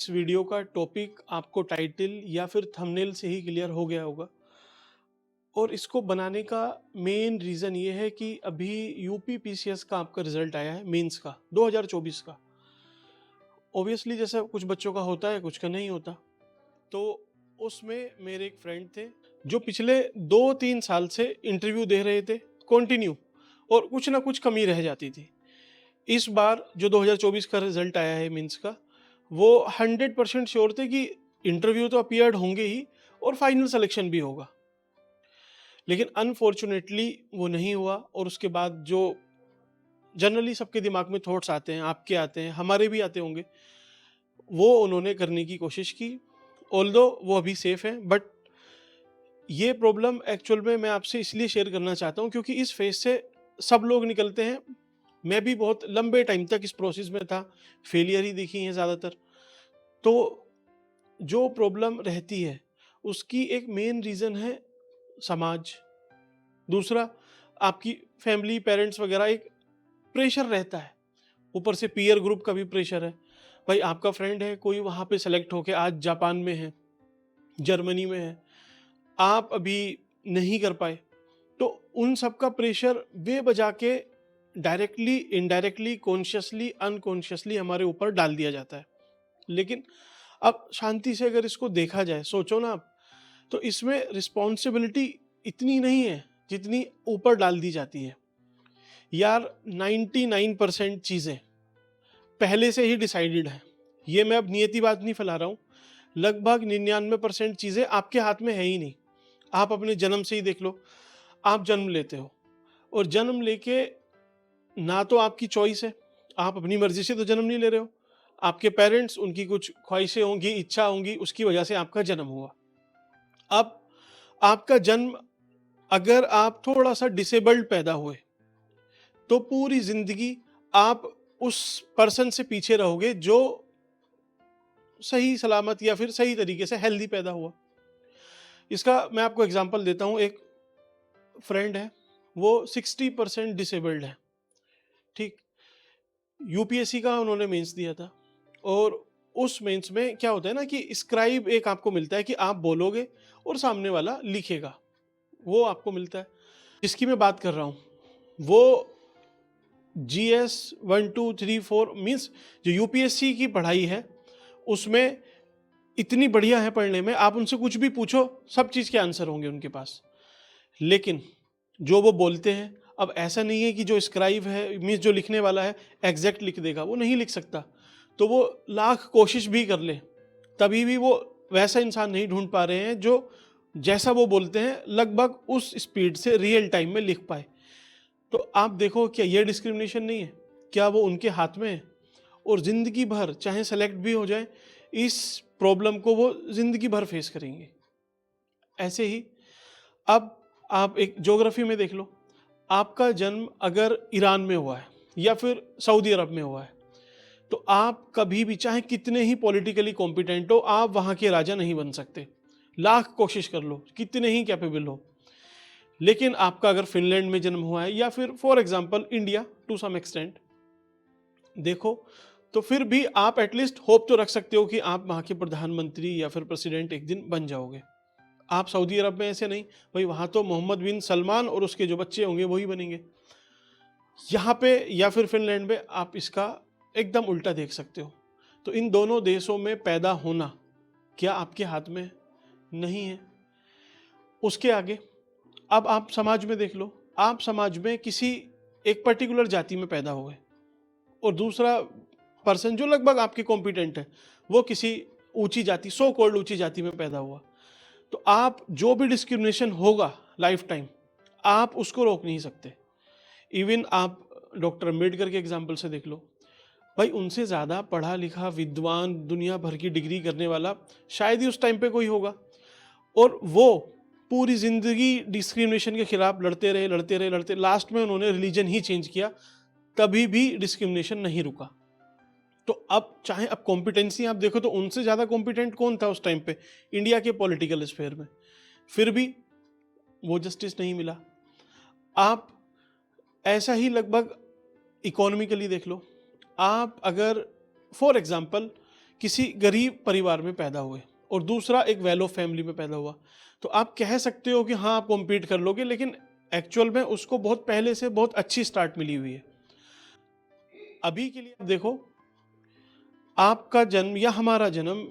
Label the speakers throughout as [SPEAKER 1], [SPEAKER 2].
[SPEAKER 1] इस वीडियो का टॉपिक आपको टाइटल या फिर थंबनेल से ही क्लियर हो गया होगा और इसको बनाने का मेन रीज़न ये है कि अभी यूपी पीसीएस का आपका रिजल्ट आया है मेंस का 2024 का। ऑब्वियसली जैसा कुछ बच्चों का होता है, कुछ का नहीं होता। तो उसमें मेरे एक फ्रेंड थे जो पिछले 2-3 साल से इंटरव्यू दे रहे थे कंटिन्यू, और कुछ ना कुछ कमी रह जाती थी। इस बार जो 2024 का रिजल्ट आया है मेंस का, वो 100% श्योर थे कि इंटरव्यू तो अपीयर्ड होंगे ही और फाइनल सिलेक्शन भी होगा। लेकिन अनफॉर्चुनेटली वो नहीं हुआ, और उसके बाद जो जनरली सबके दिमाग में थॉट्स आते हैं, आपके आते हैं, हमारे भी आते होंगे, वो उन्होंने करने की कोशिश की। ऑल्दो वो अभी सेफ हैं, बट ये प्रॉब्लम एक्चुअल में मैं आपसे इसलिए शेयर करना चाहता हूँ क्योंकि इस फेज से सब लोग निकलते हैं। मैं भी बहुत लंबे टाइम तक इस प्रोसेस में था, फेलियर ही दिखी है ज़्यादातर। तो जो प्रॉब्लम रहती है उसकी एक मेन रीज़न है समाज। दूसरा, आपकी फैमिली, पेरेंट्स वगैरह, एक प्रेशर रहता है। ऊपर से पीयर ग्रुप का भी प्रेशर है। भाई आपका फ्रेंड है कोई, वहाँ पे सेलेक्ट होके आज जापान में है, जर्मनी में है, आप अभी नहीं कर पाए। तो उन सब का प्रेशर बेवजह के डायरेक्टली, इनडायरेक्टली, कॉन्शियसली, अनकॉन्शियसली हमारे ऊपर डाल दिया जाता है। लेकिन अब शांति से अगर इसको देखा जाए, सोचो ना आप, तो इसमें रिस्पॉन्सिबिलिटी इतनी नहीं है जितनी ऊपर डाल दी जाती है। यार 99% चीज़ें पहले से ही डिसाइडेड है। ये मैं अब नियति बात नहीं फैला रहा हूँ। लगभग 99% चीज़ें आपके हाथ में है ही नहीं। आप अपने जन्म से ही देख लो। आप जन्म लेते हो और जन्म लेके ना तो आपकी चॉइस है, आप अपनी मर्जी से तो जन्म नहीं ले रहे हो। आपके पेरेंट्स, उनकी कुछ ख्वाहिशें होंगी, इच्छा होंगी, उसकी वजह से आपका जन्म हुआ। अब आपका जन्म, अगर आप थोड़ा सा डिसेबल्ड पैदा हुए तो पूरी जिंदगी आप उस पर्सन से पीछे रहोगे जो सही सलामत या फिर सही तरीके से हेल्दी पैदा हुआ। इसका मैं आपको एग्जांपल देता हूँ। एक फ्रेंड है, वो 60% डिसेबल्ड है, ठीक। यूपीएससी का उन्होंने मेंस दिया था, और उस मेंस में क्या होता है ना कि स्क्राइब एक आपको मिलता है कि आप बोलोगे और सामने वाला लिखेगा, वो आपको मिलता है। जिसकी मैं बात कर रहा हूँ वो GS 1 2 3 4 मीन्स जो यूपीएससी की पढ़ाई है उसमें इतनी बढ़िया है पढ़ने में, आप उनसे कुछ भी पूछो सब चीज़ के आंसर होंगे उनके पास। लेकिन जो वो बोलते हैं, अब ऐसा नहीं है कि जो स्क्राइब है मीन्स जो लिखने वाला है एग्जैक्ट लिख देगा, वो नहीं लिख सकता। तो वो लाख कोशिश भी कर ले तभी भी वो वैसा इंसान नहीं ढूंढ पा रहे हैं जो जैसा वो बोलते हैं लगभग उस स्पीड से रियल टाइम में लिख पाए। तो आप देखो, क्या ये डिस्क्रिमिनेशन नहीं है? क्या वो उनके हाथ में है? और ज़िंदगी भर चाहे सेलेक्ट भी हो जाए, इस प्रॉब्लम को वो ज़िंदगी भर फेस करेंगे। ऐसे ही अब आप एक ज्योग्राफी में देख लो। आपका जन्म अगर ईरान में हुआ है या फिर सऊदी अरब में हुआ है, तो आप कभी भी चाहे कितने ही पॉलिटिकली कॉम्पिटेंट हो, आप वहाँ के राजा नहीं बन सकते। लाख कोशिश कर लो, कितने ही कैपेबल हो। लेकिन आपका अगर फिनलैंड में जन्म हुआ है या फिर for example India to some extent देखो, तो फिर भी आप एटलीस्ट होप तो रख सकते हो कि आप वहाँ के प्रधानमंत्री या फिर प्रेसिडेंट एक दिन बन जाओगे। आप सऊदी अरब में ऐसे नहीं, भाई वहाँ तो मोहम्मद बिन सलमान और उसके जो बच्चे होंगे वही बनेंगे। यहाँ पे या फिर फिनलैंड में आप इसका एकदम उल्टा देख सकते हो। तो इन दोनों देशों में पैदा होना क्या आपके हाथ में? नहीं है। उसके आगे अब आप समाज में देख लो। आप समाज में किसी एक पर्टिकुलर जाति में पैदा हो गए और दूसरा पर्सन जो लगभग आपके कॉम्पिटेंट है वो किसी ऊंची जाति, सो कॉल्ड ऊंची जाति में पैदा हुआ। तो आप जो भी डिस्क्रिमिनेशन होगा लाइफ टाइम, आप उसको रोक नहीं सकते। इवन आप डॉक्टर अम्बेडकर के एग्जाम्पल से देख लो। भाई उनसे ज़्यादा पढ़ा लिखा, विद्वान, दुनिया भर की डिग्री करने वाला शायद ही उस टाइम पे कोई होगा, और वो पूरी ज़िंदगी डिस्क्रिमिनेशन के खिलाफ लड़ते रहे, लड़ते रहे, लड़ते, लास्ट में उन्होंने रिलीजन ही चेंज किया, तभी भी डिस्क्रिमिनेशन नहीं रुका। तो अब चाहे अब कॉम्पिटेंसी आप देखो तो उनसे ज़्यादा कॉम्पिटेंट कौन था उस टाइम पे इंडिया के पॉलिटिकल स्फेयर में, फिर भी वो जस्टिस नहीं मिला। आप ऐसा ही लगभग इकोनॉमिकली देख लो। आप अगर फॉर एग्जांपल किसी गरीब परिवार में पैदा हुए और दूसरा एक वेल ऑफ फैमिली में पैदा हुआ, तो आप कह सकते हो कि हाँ आप कॉम्पीट कर लोगे, लेकिन एक्चुअल में उसको बहुत पहले से बहुत अच्छी स्टार्ट मिली हुई है। अभी के लिए देखो, आपका जन्म या हमारा जन्म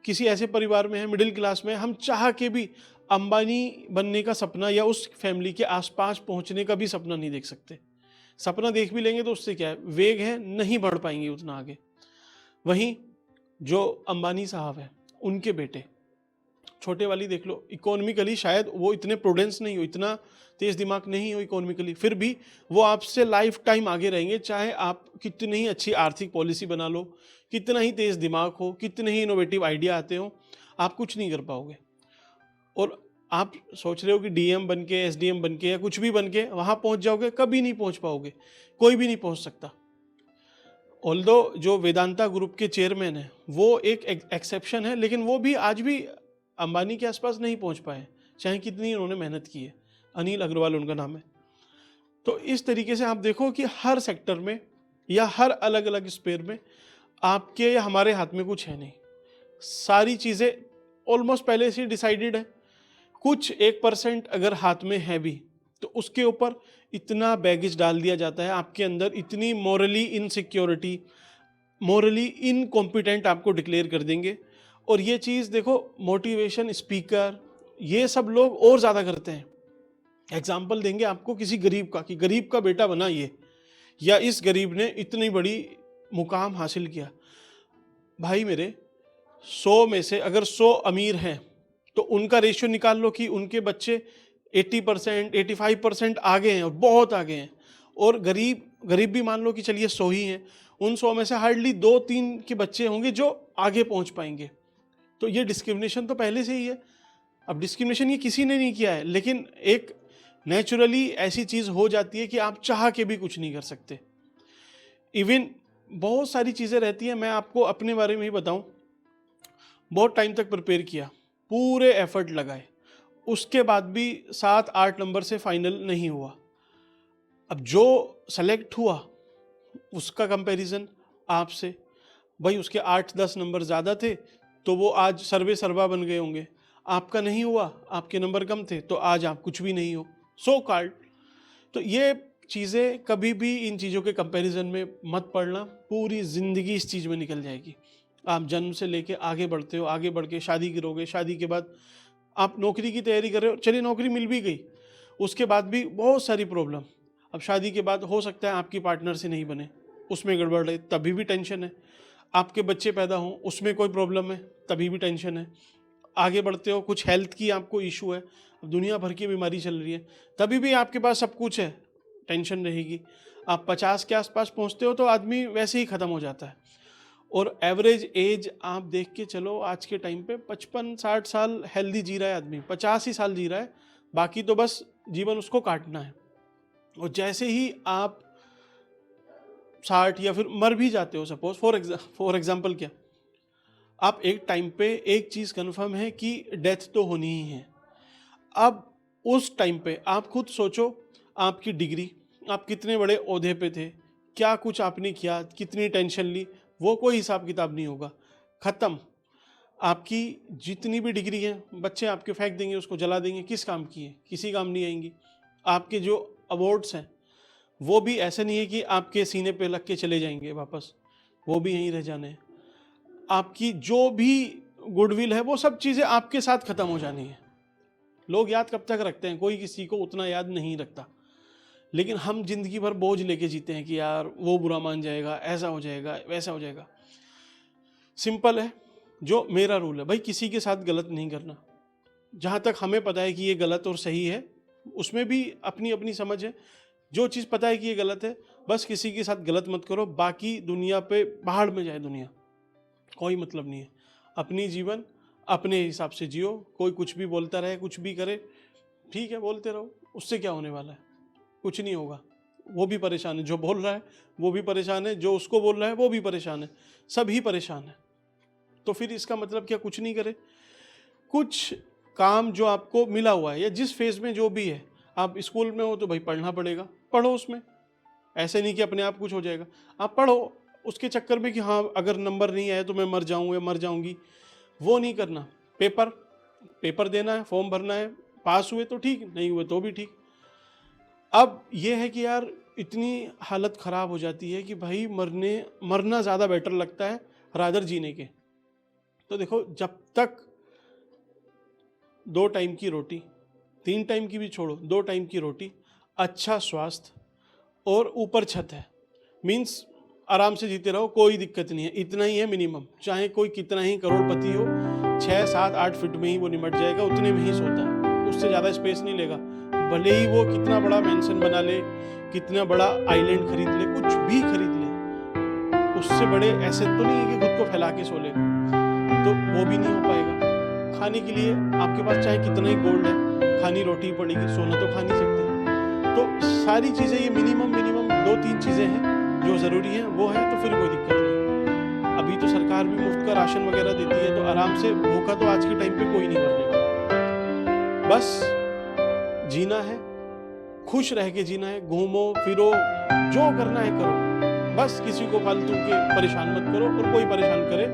[SPEAKER 1] किसी ऐसे परिवार में है, मिडिल क्लास में, हम चाह के भी अंबानी बनने का सपना या उस फैमिली के आसपास पहुंचने का भी सपना नहीं देख सकते। सपना देख भी लेंगे तो उससे क्या है, वेग है, नहीं बढ़ पाएंगे उतना आगे। वहीं जो अंबानी साहब हैं, उनके बेटे छोटे वाली देख लो, इकोनॉमिकली शायद वो इतने प्रूडेंस नहीं हो, इतना तेज दिमाग नहीं हो इकोनॉमिकली, फिर भी वो आपसे लाइफ टाइम आगे रहेंगे, चाहे आप कितनी ही अच्छी आर्थिक पॉलिसी बना लो, कितना ही तेज दिमाग हो, कितने ही इनोवेटिव आइडिया आते हो, आप कुछ नहीं कर पाओगे। और आप सोच रहे हो कि डीएम बन के, एसडीएम बन के या कुछ भी बन के वहां पहुंच जाओगे, कभी नहीं पहुंच पाओगे, कोई भी नहीं पहुंच सकता। ऑल्दो जो वेदांता ग्रुप के चेयरमैन है वो एक एक्सेप्शन है, लेकिन वो भी आज भी अंबानी के आसपास नहीं पहुंच पाए, चाहे कितनी उन्होंने मेहनत की है। अनिल अग्रवाल उनका नाम है। तो इस तरीके से आप देखो कि हर सेक्टर में या हर अलग अलग स्पेयर में आपके या हमारे हाथ में कुछ है नहीं, सारी चीज़ें ऑलमोस्ट पहले से डिसाइडेड है। कुछ 1% अगर हाथ में है भी तो उसके ऊपर इतना बैगेज डाल दिया जाता है, आपके अंदर इतनी मॉरली इनसिक्योरिटी, मॉरली इनकॉम्पिटेंट आपको डिक्लेयर कर देंगे। और ये चीज़ देखो, मोटिवेशन स्पीकर ये सब लोग और ज़्यादा करते हैं। एग्जाम्पल देंगे आपको किसी गरीब का, कि गरीब का बेटा बना ये, या इस गरीब ने इतनी बड़ी मुकाम हासिल किया। भाई मेरे, 100 में से अगर 100 अमीर हैं तो उनका रेशियो निकाल लो कि उनके बच्चे 80%, 85% आगे हैं और बहुत आगे हैं। और गरीब गरीब भी मान लो कि चलिए 100 ही हैं, उन 100 में से हार्डली 2-3 के बच्चे होंगे जो आगे पहुंच पाएंगे। तो ये डिस्क्रिमिनेशन तो पहले से ही है। अब डिस्क्रिमिनेशन ये किसी ने नहीं किया है, लेकिन एक नेचुरली ऐसी चीज़ हो जाती है कि आप चाह के भी कुछ नहीं कर सकते। इवन बहुत सारी चीज़ें रहती हैं, मैं आपको अपने बारे में ही बताऊं, बहुत टाइम तक प्रिपेयर किया, पूरे एफर्ट लगाए, उसके बाद भी 7-8 नंबर से फाइनल नहीं हुआ। अब जो सेलेक्ट हुआ उसका कंपैरिजन आपसे, भाई उसके 8-10 नंबर ज़्यादा थे तो वो आज सर्वे सर्वा बन गए होंगे, आपका नहीं हुआ, आपके नंबर कम थे तो आज आप कुछ भी नहीं हो, सो कॉल्ड। तो ये चीज़ें कभी भी, इन चीज़ों के कंपैरिजन में मत पड़ना, पूरी ज़िंदगी इस चीज़ में निकल जाएगी। आप जन्म से लेके आगे बढ़ते हो, आगे बढ़ के शादी करोगे, शादी के बाद आप नौकरी की तैयारी कर रहे हो, चलिए नौकरी मिल भी गई, उसके बाद भी बहुत सारी प्रॉब्लम। अब शादी के बाद हो सकता है आपकी पार्टनर से नहीं बने, उसमें गड़बड़ है, तभी भी टेंशन है। आपके बच्चे पैदा हों, उसमें कोई प्रॉब्लम है, तभी भी टेंशन है। आगे बढ़ते हो, कुछ हेल्थ की आपको इशू है, अब दुनिया भर की बीमारी चल रही है, तभी भी आपके पास सब कुछ है, टेंशन रहेगी। आप 50 के आसपास पहुंचते हो तो आदमी वैसे ही ख़त्म हो जाता है। और एवरेज एज आप देख के चलो, आज के टाइम पे 55-60 साल हेल्दी जी रहा है आदमी, 50 ही साल जी रहा है, बाकी तो बस जीवन उसको काटना है। और जैसे ही आप 60 या फिर मर भी जाते हो, सपोज फॉर एग्जाम्पल, क्या आप एक टाइम पे एक चीज़ कन्फर्म है कि डेथ तो होनी ही है। अब उस टाइम पे आप खुद सोचो, आपकी डिग्री, आप कितने बड़े ओहदे पे थे, क्या कुछ आपने किया, कितनी टेंशन ली, वो कोई हिसाब किताब नहीं होगा, ख़त्म। आपकी जितनी भी डिग्री है, बच्चे आपके फेंक देंगे, उसको जला देंगे, किस काम की है, किसी काम नहीं आएंगी। आपके जो अवार्ड्स हैं वो भी ऐसे नहीं है कि आपके सीने पे लग के चले जाएंगे वापस, वो भी यहीं रह जाने हैं। आपकी जो भी गुडविल है वो सब चीज़ें आपके साथ ख़त्म हो जानी है। लोग याद कब तक रखते हैं, कोई किसी को उतना याद नहीं रखता, लेकिन हम जिंदगी भर बोझ लेके जीते हैं कि यार वो बुरा मान जाएगा, ऐसा हो जाएगा, वैसा हो जाएगा। सिंपल है, जो मेरा रूल है भाई, किसी के साथ गलत नहीं करना। जहाँ तक हमें पता है कि ये गलत और सही है, उसमें भी अपनी अपनी समझ है। जो चीज़ पता है कि ये गलत है, बस किसी के साथ गलत मत करो, बाकी दुनिया पे पहाड़ में जाए दुनिया, कोई मतलब नहीं है। अपनी जीवन अपने हिसाब से जियो, कोई कुछ भी बोलता रहे, कुछ भी करे, ठीक है, बोलते रहो, उससे क्या होने वाला है, कुछ नहीं होगा। वो भी परेशान है, जो बोल रहा है वो भी परेशान है, जो उसको बोल रहा है वो भी परेशान है, सभी परेशान है। तो फिर इसका मतलब क्या, कुछ नहीं करे। कुछ काम जो आपको मिला हुआ है या जिस फेज में जो भी है, आप स्कूल में हो तो भाई पढ़ना पड़ेगा, पढ़ो उसमें, ऐसे नहीं कि अपने आप कुछ हो जाएगा। आप पढ़ो, उसके चक्कर में कि हाँ अगर नंबर नहीं आया तो मैं मर जाऊँ या मर जाऊँगी, वो नहीं करना। पेपर पेपर देना है, फॉर्म भरना है, पास हुए तो ठीक, नहीं हुए तो भी ठीक। अब ये है कि यार इतनी हालत ख़राब हो जाती है कि भाई मरना ज़्यादा बेटर लगता है रादर जीने के। तो देखो, जब तक 2 टाइम की रोटी, 3 टाइम की भी छोड़ो, 2 टाइम की रोटी, अच्छा स्वास्थ्य और ऊपर छत है, मीन्स आराम से जीते रहो, कोई दिक्कत नहीं है, इतना ही है मिनिमम। चाहे कोई कितना ही करोड़पति हो, 6, 7, 8 फीट में ही वो निमट जाएगा, उतने में ही सोता है, उससे ज़्यादा स्पेस नहीं लेगा। भले ही वो कितना बड़ा मैंशन बना ले, कितना बड़ा आइलैंड खरीद ले, कुछ भी खरीद ले, उससे बड़े एसेट तो नहीं है कि खुद को फैला के सो लेगा, तो वो भी नहीं हो पाएगा। खाने के लिए आपके पास चाहे कितना ही गोल्ड है, खानी रोटी पड़ेगी, सोना तो खा नहीं सकते। तो सारी चीज़ें ये मिनिमम 2-3 चीज़ें हैं जो ज़रूरी हैं, वो है तो फिर कोई दिक्कत नहीं। अभी तो सरकार भी मुफ्त का राशन वगैरह देती है, तो आराम से भूखा तो आज के टाइम पे कोई नहीं मरने वाला। बस जीना है, खुश रह के जीना है, घूमो फिरो, जो करना है करो, बस किसी को फालतू के परेशान मत करो, और कोई परेशान करे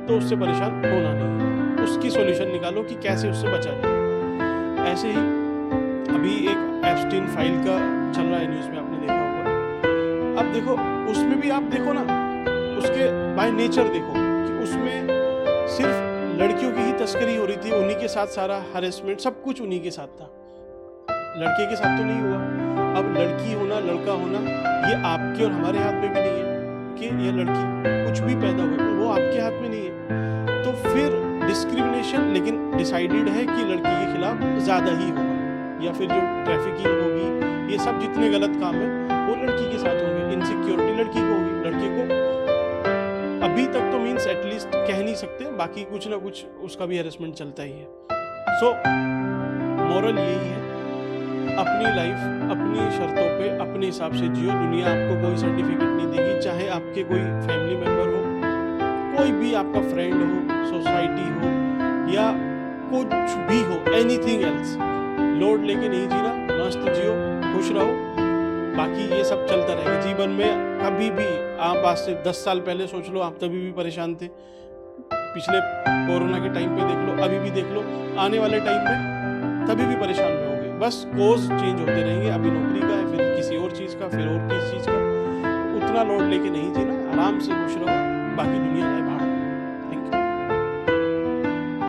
[SPEAKER 1] तो उससे परेशान होना नहीं है, उसकी सॉल्यूशन निकालो कि कैसे उससे बचा जाए। ऐसे ही अभी एक एप्स्टीन फाइल का चल रहा है, न्यूज़ में आपने देखा होगा। अब देखो, उसमें भी आप देखो ना, उसके बाय नेचर देखो कि उसमें सिर्फ लड़कियों की ही तस्करी हो रही थी, उन्हीं के साथ सारा हरेसमेंट सब कुछ उन्हीं के साथ था, लड़के के साथ तो नहीं हुआ। अब लड़की होना लड़का होना ये आपके और हमारे हाथ में भी नहीं है कि ये लड़की कुछ भी पैदा हो, वो आपके हाथ में नहीं है। तो फिर डिस्क्रिमिनेशन लेकिन डिसाइडेड है कि लड़की के खिलाफ ज़्यादा ही होगा, या फिर जो ट्रैफिकिंग होगी, ये सब जितने गलत काम है वो लड़की के साथ होंगे, इनसिक्योरिटी लड़की को होगी। लड़के को अभी तक तो मीन्स एटलीस्ट कह नहीं सकते, बाकी कुछ ना कुछ उसका भी हैरेसमेंट चलता ही है। सो मोरल यही है, अपनी लाइफ अपनी शर्तों पे अपने हिसाब से जियो। दुनिया आपको कोई सर्टिफिकेट नहीं देगी, चाहे आपके कोई फैमिली मेम्बर हो, कोई भी आपका फ्रेंड हो, सोसाइटी हो, या कुछ भी हो, एनीथिंग एल्स। लोड लेके नहीं जीना, मस्त जियो, खुश रहो, बाकी ये सब चलता रहेगा जीवन में। कभी भी आप आज से 10 साल पहले सोच लो, आप तभी भी परेशान थे, पिछले कोरोना के टाइम पे देख लो, अभी भी देख लो, आने वाले टाइम में तभी भी परेशान रहोगे। बस कोर्स चेंज होते रहेंगे, अभी नौकरी का है, फिर किसी और चीज़ का, फिर और किसी चीज़ का। उतना लोड लेके नहीं जीना, आराम से खुश रहो, बाकी दुनिया जाए भाड़।